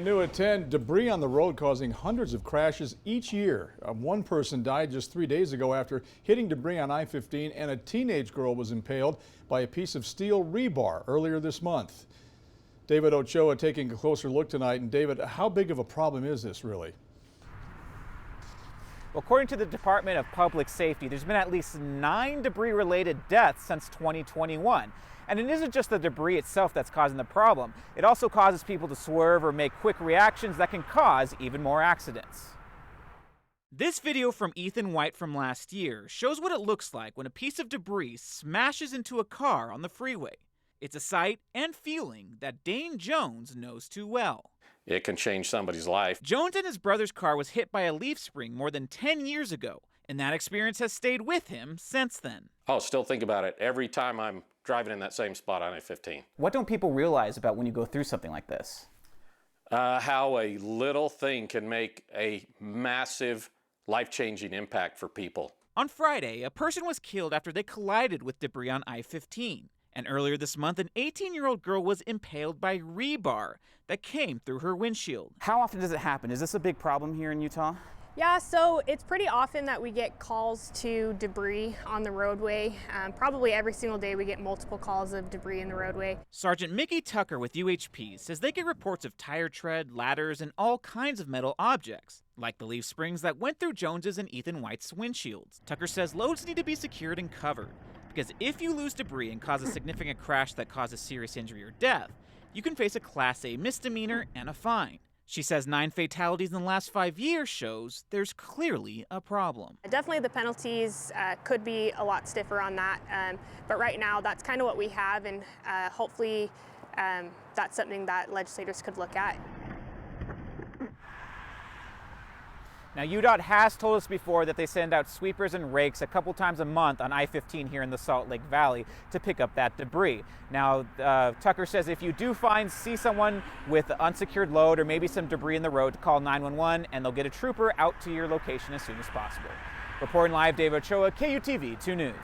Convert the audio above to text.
new at 10, debris on the road causing hundreds of crashes each year. One person died just 3 days ago after hitting debris on I-15, and a teenage girl was impaled by a piece of steel rebar earlier this month. David Ochoa taking a closer look tonight. And David, how big of a problem is this really? Well, according to the Department of Public Safety, there's been at least 9 debris-related deaths since 2021. And it isn't just the debris itself that's causing the problem. It also causes people to swerve or make quick reactions that can cause even more accidents. This video from Ethan White from last year shows what it looks like when a piece of debris smashes into a car on the freeway. It's a sight and feeling that Dane Jones knows too well. It can change somebody's life. Jones and his brother's car was hit by a leaf spring more than 10 years ago, and that experience has stayed with him since then. I'll still think about it every time I'm driving in that same spot on I-15. What don't people realize about when you go through something like this? How a little thing can make a massive, life-changing impact for people. On Friday, a person was killed after they collided with debris on I-15. And earlier this month, an 18-year-old girl was impaled by rebar that came through her windshield. How often does it happen? Is this a big problem here in Utah? Yeah, so it's pretty often that we get calls to debris on the roadway. Probably every single day we get multiple calls of debris in the roadway. Sergeant Mickey Tucker with UHP says they get reports of tire tread, ladders, and all kinds of metal objects, like the leaf springs that went through Jones's and Ethan White's windshields. Tucker says loads need to be secured and covered, because if you lose debris and cause a significant crash that causes serious injury or death, you can face a Class A misdemeanor and a fine. She says 9 fatalities in the last 5 years shows there's clearly a problem. Definitely the penalties could be a lot stiffer on that, but right now that's kind of what we have, and hopefully that's something that legislators could look at. Now, UDOT has told us before that they send out sweepers and rakes a couple times a month on I-15 here in the Salt Lake Valley to pick up that debris. Now, Tucker says if you do see someone with an unsecured load or maybe some debris in the road, to call 911 and they'll get a trooper out to your location as soon as possible. Reporting live, David Ochoa, KUTV 2 News.